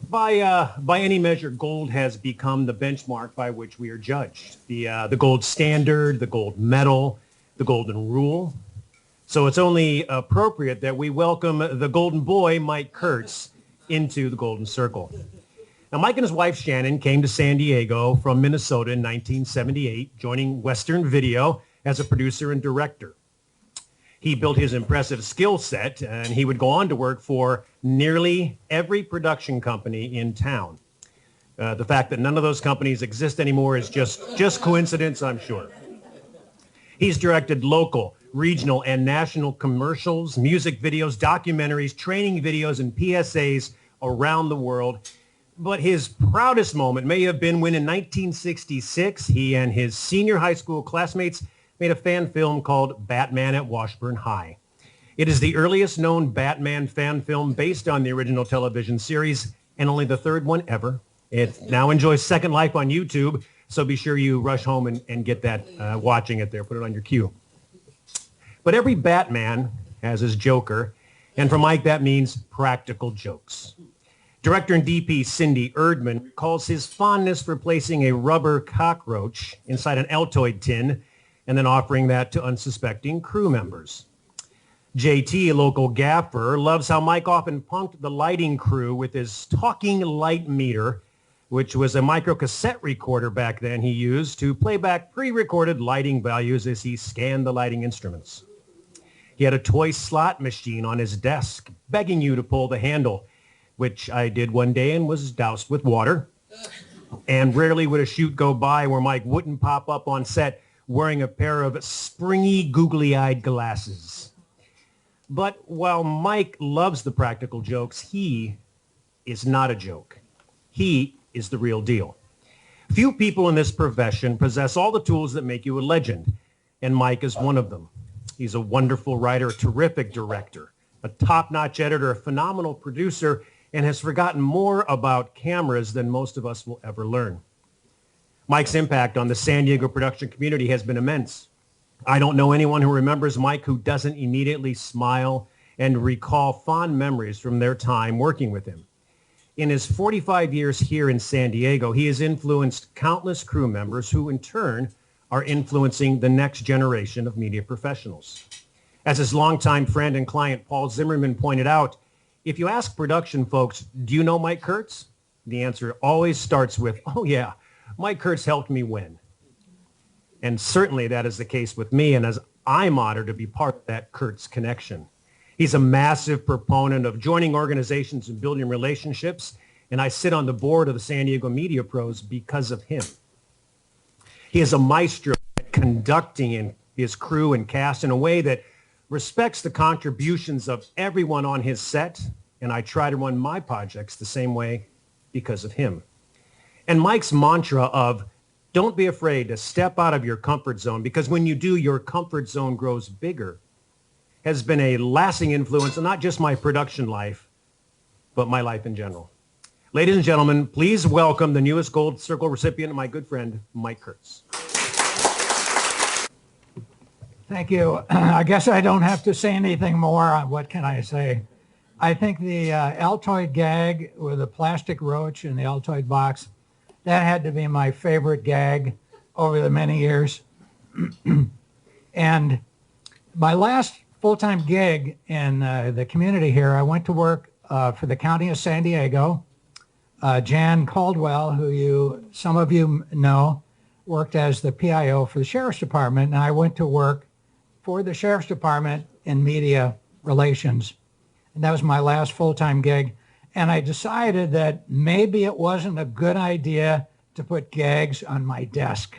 By any measure, gold has become the benchmark by which we are judged. The gold standard, the gold medal, the golden rule. So it's only appropriate that we welcome the golden boy, Mike Kurtz, into the golden circle. Now, Mike and his wife, Shannon, came to San Diego from Minnesota in 1978, joining Western Video as a producer and director. He built his impressive skill set, and he would go on to work for nearly every production company in town. The fact that none of those companies exist anymore is just coincidence, I'm sure. He's directed local, regional, and national commercials, music videos, documentaries, training videos, and PSAs around the world. But his proudest moment may have been when in 1966, he and his senior high school classmates made a fan film called Batman at Washburn High. It is the earliest known Batman fan film based on the original television series and only the third one ever. It now enjoys second life on YouTube, so be sure you rush home and get that watching it there. Put it on your queue. But every Batman has his Joker, and for Mike that means practical jokes. Director and DP Cindy Erdman recalls his fondness for placing a rubber cockroach inside an Altoid tin and then offering that to unsuspecting crew members. JT, a local gaffer, loves how Mike often punked the lighting crew with his talking light meter, which was a microcassette recorder back then he used to play back pre-recorded lighting values as he scanned the lighting instruments. He had a toy slot machine on his desk, begging you to pull the handle, which I did one day and was doused with water. And rarely would a shoot go by where Mike wouldn't pop up on set wearing a pair of springy, googly-eyed glasses. But while Mike loves the practical jokes, he is not a joke. He is the real deal. Few people in this profession possess all the tools that make you a legend, and Mike is one of them. He's a wonderful writer, a terrific director, a top-notch editor, a phenomenal producer, and has forgotten more about cameras than most of us will ever learn. Mike's impact on the San Diego production community has been immense. I don't know anyone who remembers Mike who doesn't immediately smile and recall fond memories from their time working with him. In his 45 years here in San Diego, he has influenced countless crew members who in turn are influencing the next generation of media professionals. As his longtime friend and client Paul Zimmerman pointed out, if you ask production folks, do you know Mike Kurtz? The answer always starts with, oh yeah, Mike Kurtz helped me win. And certainly that is the case with me, and as I'm honored to be part of that Kurtz connection. He's a massive proponent of joining organizations and building relationships, and I sit on the board of the San Diego Media Pros because of him. He is a maestro at conducting his crew and cast in a way that respects the contributions of everyone on his set, and I try to run my projects the same way because of him. And Mike's mantra of don't be afraid to step out of your comfort zone, because when you do, your comfort zone grows bigger, has been a lasting influence on not just my production life, but my life in general. Ladies and gentlemen, please welcome the newest Gold Circle recipient, my good friend, Mike Kurtz. Thank you. I guess I don't have to say anything more. What can I say? I think the Altoid gag with the plastic roach in the Altoid box, that had to be my favorite gag over the many years. And my last full-time gig in the community here, I went to work for the County of San Diego. Jan Caldwell, who some of you know, worked as the PIO for the Sheriff's Department, and I went to work for the Sheriff's Department in media relations. And that was my last full-time gig. And I decided that maybe it wasn't a good idea to put gags on my desk.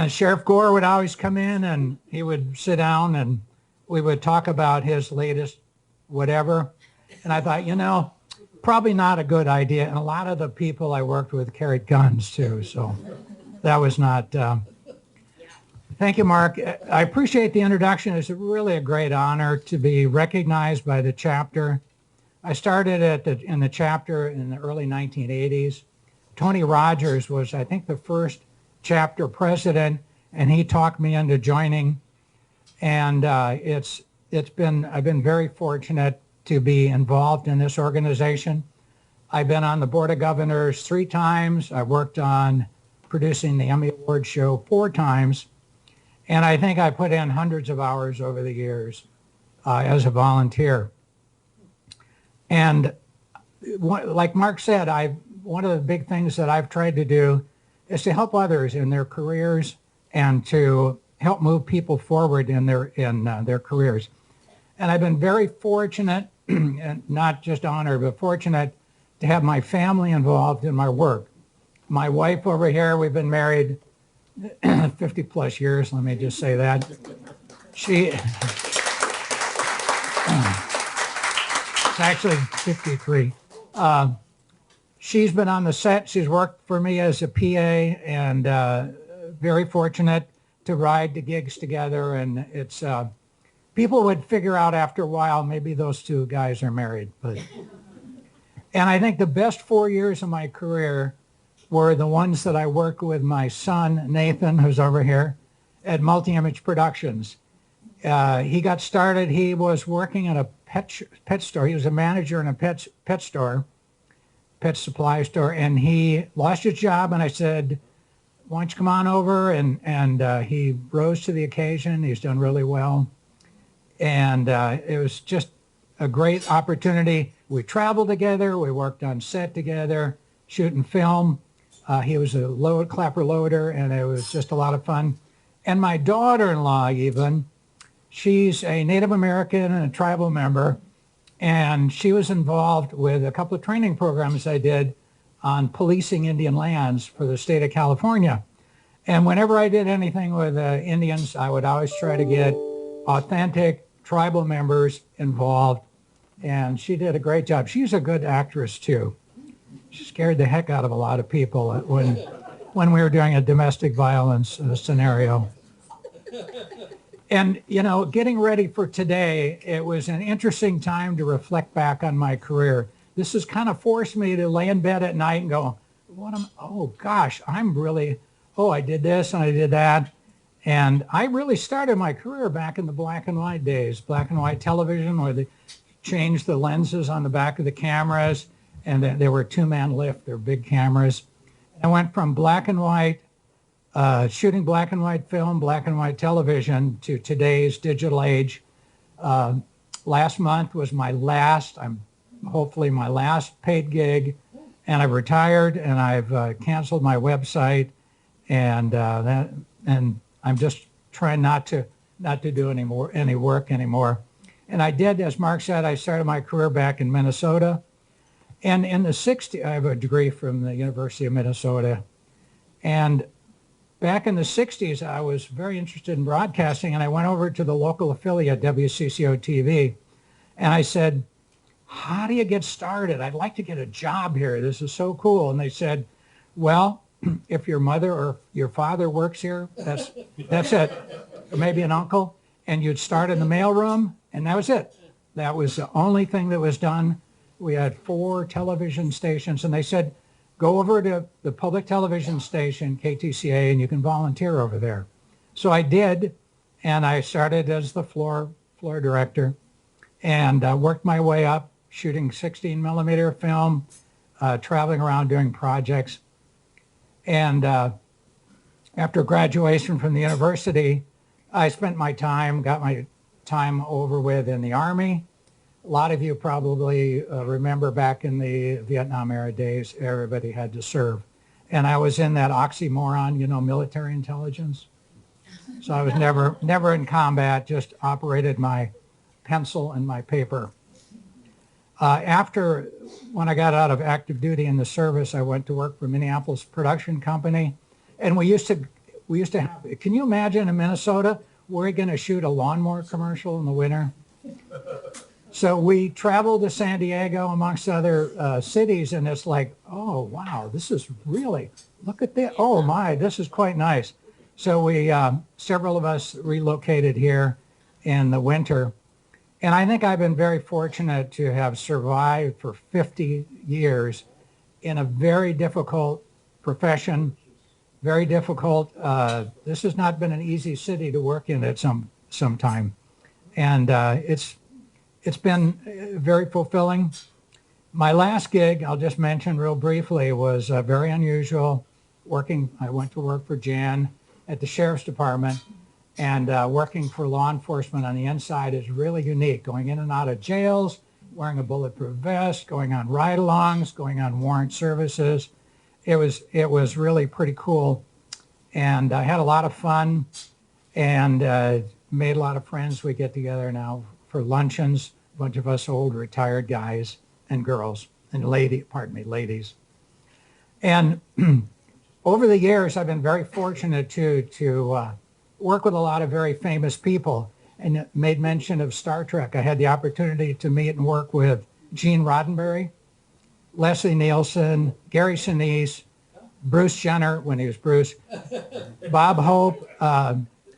Sheriff Gore would always come in and he would sit down and we would talk about his latest whatever. And I thought, you know, probably not a good idea. And a lot of the people I worked with carried guns too. So that was not... Thank you, Mark. I appreciate the introduction. It's really a great honor to be recognized by the chapter. I started in the chapter in the early 1980s. Tony Rogers was, I think, the first chapter president, and he talked me into joining. And I've been very fortunate to be involved in this organization. I've been on the Board of Governors 3 times. I worked on producing the Emmy Award show 4 times. And I think I put in hundreds of hours over the years as a volunteer. And like Mark said, one of the big things that I've tried to do is to help others in their careers and to help move people forward in their careers. And I've been very fortunate, and not just honored, but fortunate to have my family involved in my work. My wife over here, we've been married 50 plus years, let me just say that. It's actually 53. She's been on the set. She's worked for me as a PA, and very fortunate to ride the gigs together. And it's people would figure out after a while maybe those 2 guys are married. And I think the best 4 years of my career were the ones that I worked with my son Nathan, who's over here, at Multi-Image Productions. He got started. He was working at a pet store. He was a manager in a pet store. Pet supply store, and he lost his job, and I said, why don't you come on over? And he rose to the occasion. He's done really well. And it was just a great opportunity. We traveled together. We worked on set together, shooting film. He was a clapper loader, and it was just a lot of fun. And my daughter-in-law even, she's a Native American and a tribal member. And she was involved with a couple of training programs I did on policing Indian lands for the state of California. And whenever I did anything with Indians, I would always try to get authentic tribal members involved. And she did a great job. She's a good actress too. She scared the heck out of a lot of people when we were doing a domestic violence scenario. And, you know, getting ready for today, it was an interesting time to reflect back on my career. This has kind of forced me to lay in bed at night and go, oh gosh, I did this and I did that. And I really started my career back in the black and white days, black and white television, where they changed the lenses on the back of the cameras, and they were 2-man lift, they're big cameras. I went from black and white, shooting black and white film, black and white television, to today's digital age. Last month was hopefully my last paid gig, and I've retired, and I've canceled my website, and I'm just trying not to do any work anymore. And I did, as Mark said, I started my career back in Minnesota, and in the 60s, I have a degree from the University of Minnesota, and back in the 60s, I was very interested in broadcasting, and I went over to the local affiliate, WCCO TV, and I said, how do you get started? I'd like to get a job here. This is so cool. And they said, well, if your mother or your father works here, that's it. Or maybe an uncle, and you'd start in the mailroom, and that was it. That was the only thing that was done. We had 4 television stations, and they said, go over to the public television station, KTCA, and you can volunteer over there. So I did, and I started as the floor director, and worked my way up, shooting 16 millimeter film, traveling around doing projects. And after graduation from the university, I got my time over with in the Army. A lot of you probably remember back in the Vietnam era days, everybody had to serve. And I was in that oxymoron, military intelligence. So I was never in combat, just operated my pencil and my paper. When I got out of active duty in the service, I went to work for Minneapolis production company. And we used to have, can you imagine in Minnesota, we're going to shoot a lawnmower commercial in the winter? So we traveled to San Diego amongst other cities, and it's like, oh, wow, this is really, look at this. Oh my, this is quite nice. So we, several of us relocated here in the winter. And I think I've been very fortunate to have survived for 50 years in a very difficult profession, very difficult. This has not been an easy city to work in at some time. And it's been very fulfilling. My last gig, I'll just mention real briefly, was very unusual. I went to work for Jan at the Sheriff's Department, and working for law enforcement on the inside is really unique. Going in and out of jails, wearing a bulletproof vest, going on ride-alongs, going on warrant services. It was really pretty cool, and I had a lot of fun, and made a lot of friends. We get together now for luncheons, a bunch of us old retired guys and girls and ladies. And over the years, I've been very fortunate to work with a lot of very famous people, and made mention of Star Trek. I had the opportunity to meet and work with Gene Roddenberry, Leslie Nielsen, Gary Sinise, Bruce Jenner when he was Bruce, Bob Hope,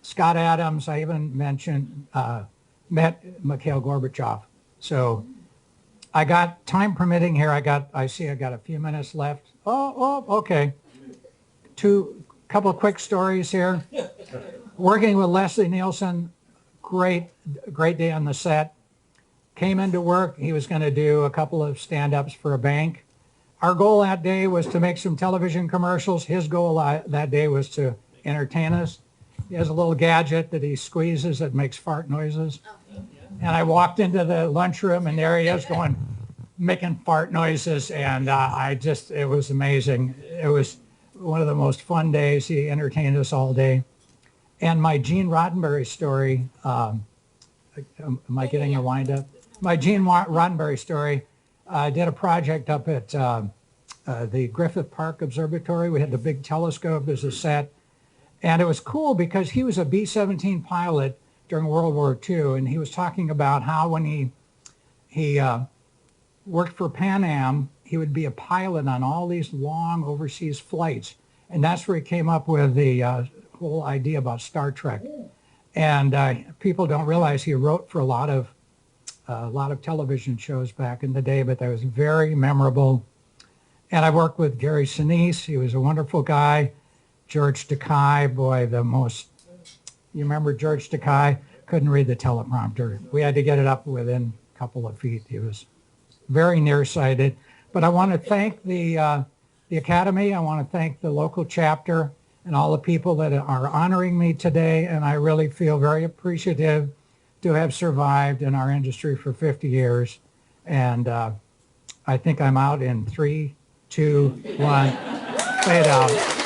Scott Adams. I even met Mikhail Gorbachev. So I got, time permitting here, I see I got a few minutes left. Okay. Couple of quick stories here. Working with Leslie Nielsen, great day on the set. Came into work, he was going to do a couple of stand-ups for a bank. Our goal that day was to make some television commercials. His goal that day was to entertain us. He has a little gadget that he squeezes that makes fart noises. And I walked into the lunchroom, and there he is going, making fart noises, and it was amazing. It was one of the most fun days. He entertained us all day. And my Gene Roddenberry story, am I getting a wind up? My Gene Roddenberry story, I did a project up at the Griffith Park Observatory. We had the big telescope as a set. And it was cool because he was a B-17 pilot during World War II, and he was talking about how when he worked for Pan Am, he would be a pilot on all these long overseas flights. And that's where he came up with the whole idea about Star Trek. And people don't realize he wrote for a lot of television shows back in the day, but that was very memorable. And I worked with Gary Sinise. He was a wonderful guy. George Takei, boy, you remember George Takei? Couldn't read the teleprompter. We had to get it up within a couple of feet. He was very nearsighted. But I want to thank the Academy. I want to thank the local chapter and all the people that are honoring me today. And I really feel very appreciative to have survived in our industry for 50 years. And I think I'm out in 3, 2, 1. Fade out.